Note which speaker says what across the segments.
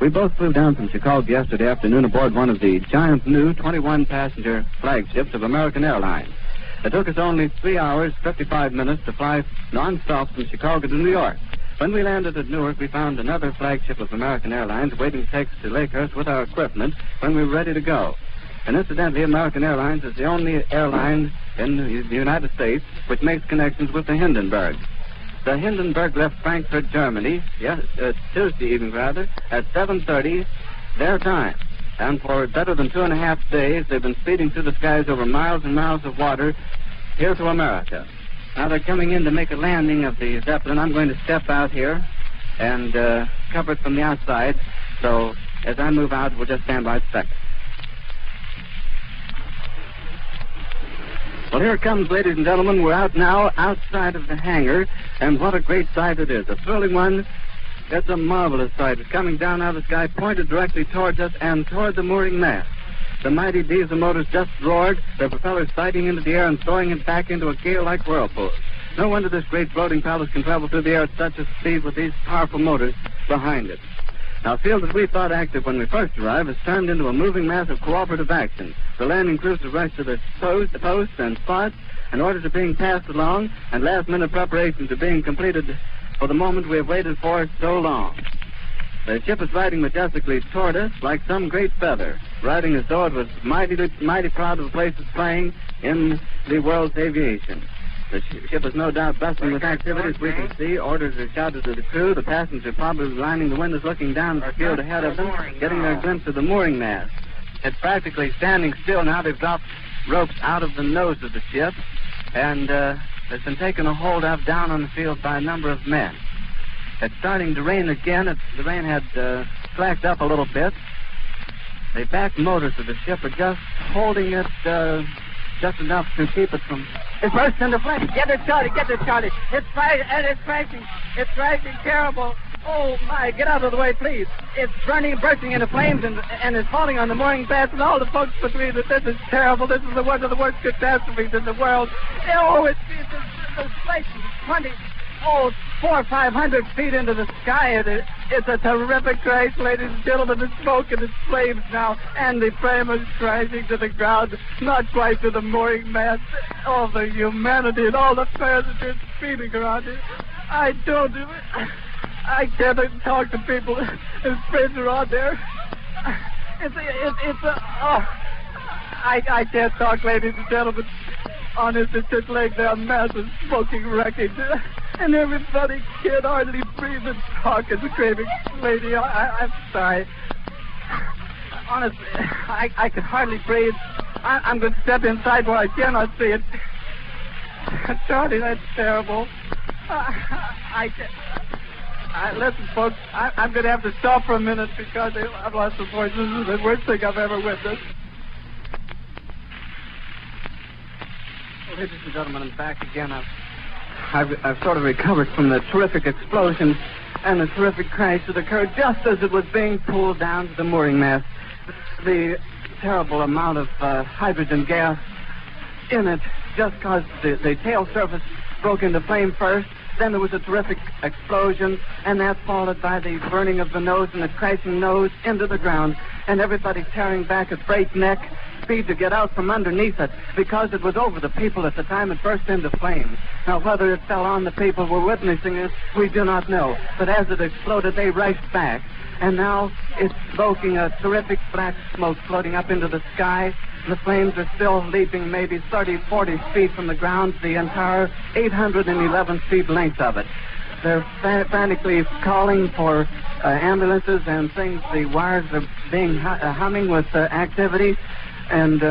Speaker 1: We both flew down from Chicago yesterday afternoon aboard one of the giant new 21-passenger flagships of American Airlines. It took us only 3 hours, 55 minutes to fly non-stop from Chicago to New York. When we landed at Newark, we found another flagship of American Airlines waiting to take us to Lakehurst with our equipment when we were ready to go. And incidentally, American Airlines is the only airline in the United States which makes connections with the Hindenburg. The Hindenburg left Frankfurt, Germany, Tuesday evening rather, at 7:30 their time. And for better than 2.5 days, they've been speeding through the skies over miles and miles of water here to America. Now they're coming in to make a landing of the Zeppelin. I'm going to step out here and cover it from the outside. So as I move out, we'll just stand by a second. Well, here it comes, ladies and gentlemen. We're out now outside of the hangar, and what a great sight it is. A thrilling one. It's a marvelous sight. It's coming down out of the sky, pointed directly towards us and toward the mooring mast. The mighty diesel motors just roared, their propellers sliding into the air and throwing it back into a gale-like whirlpool. No wonder this great floating palace can travel through the air at such a speed with these powerful motors behind it. Now, a field that we thought active when we first arrived has turned into a moving mass of cooperative action. The landing crews have rushed to their posts and spots, and orders are being passed along, and last-minute preparations are being completed for the moment we have waited for so long. The ship is riding majestically toward us like some great feather, riding as though it was mighty proud of the place it's playing in the world's aviation. The ship is no doubt bustling with activity, as we can see. Orders are shouted to the crew. The passengers are probably lining the windows, looking down at the field ahead of them, getting their glimpse of the mooring mast. It's practically standing still now. They've dropped ropes out of the nose of the ship, and it's been taken a hold of down on the field by a number of men. It's starting to rain again. The rain had slacked up a little bit. The back motors of the ship are just holding it just enough to keep it from...
Speaker 2: It burst into flames. Get it, Charlie. It's crashing terrible. Oh, my, get out of the way, please. It's bursting into flames, and it's falling on the mooring mast, and all the folks agree that this is terrible. This is one of the worst catastrophes in the world. Oh, it's flames 400 or 500 feet into the sky. It's a terrific crash, ladies and gentlemen. The smoke and the flames now, and the frame is crashing to the ground, not quite to the mooring mast. All the humanity and all the passengers speeding around it. I can't talk to people. His friends are on there. I can't talk, ladies and gentlemen. Honest, it's just laying there, a massive smoking wreckage. And everybody can't hardly breathe and talk and screaming. Lady, I'm sorry. Honestly, I can hardly breathe. I'm going to step inside where I cannot see it. Charlie, that's terrible. Listen, folks, I'm going to have to stop for a minute because I've lost the voice. This is the worst thing I've ever witnessed.
Speaker 1: Ladies and gentlemen, I'm back again. I've sort of recovered from the terrific explosion and the terrific crash that occurred just as it was being pulled down to the mooring mast. The terrible amount of hydrogen gas in it just caused the tail surface broke into flame first. Then there was a terrific explosion, and that followed by the burning of the nose and the crashing nose into the ground, and everybody tearing back at breakneck speed to get out from underneath it because it was over the people at the time it burst into flames. Now, whether it fell on the people who were witnessing it, we do not know. But as it exploded, they rushed back, and now it's smoking a terrific black smoke floating up into the sky. The flames are still leaping maybe 30, 40 feet from the ground, the entire 811 feet length of it. They're frantically calling for ambulances and things. The wires are being humming with activity, and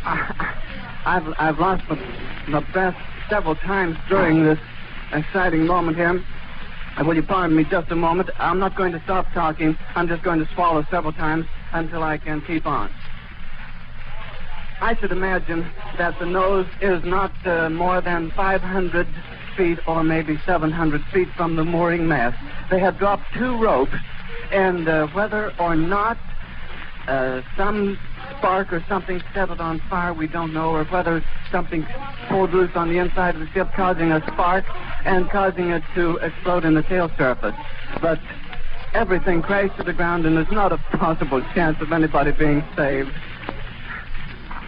Speaker 1: I've lost the breath several times during this exciting moment here. Will you pardon me just a moment? I'm not going to stop talking. I'm just going to swallow several times until I can keep on. I should imagine that the nose is not more than 500 feet or maybe 700 feet from the mooring mast. They have dropped 2 ropes, and whether or not some spark or something set it on fire, we don't know, or whether something pulled loose on the inside of the ship, causing a spark and causing it to explode in the tail surface. But Everything crashed to the ground, and there's not a possible chance of anybody being saved.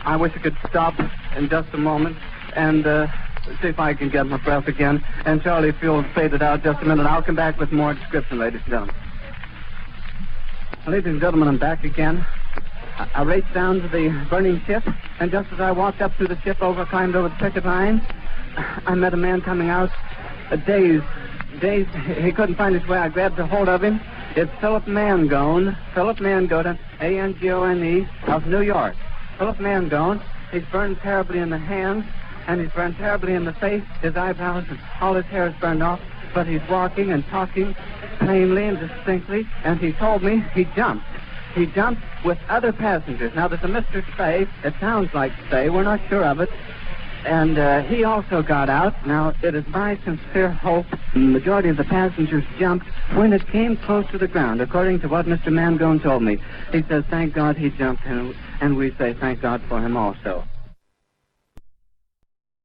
Speaker 1: I wish I could stop in just a moment and see if I can get my breath again. And Charlie, if you'll fade it out just a minute, I'll come back with more description, ladies and gentlemen. Ladies and gentlemen, I'm back again. I raced down to the burning ship, and just as I walked up to the ship, climbed over the picket line, I met a man coming out, dazed. He couldn't find his way. I grabbed a hold of him. It's Philip Mangone, A-N-G-O-N-E, of New York. Philip Mangone. He's burned terribly in the hands, and he's burned terribly in the face. His eyebrows and all his hair is burned off, but he's walking and talking plainly and distinctly, and he told me he jumped. He jumped with other passengers. Now, there's a Mr. Spay. It sounds like Spay. We're not sure of it. And he also got out. Now, it is my sincere hope the majority of the passengers jumped when it came close to the ground, according to what Mr. Mangone told me. He says, thank God he jumped, and we say thank God for him also.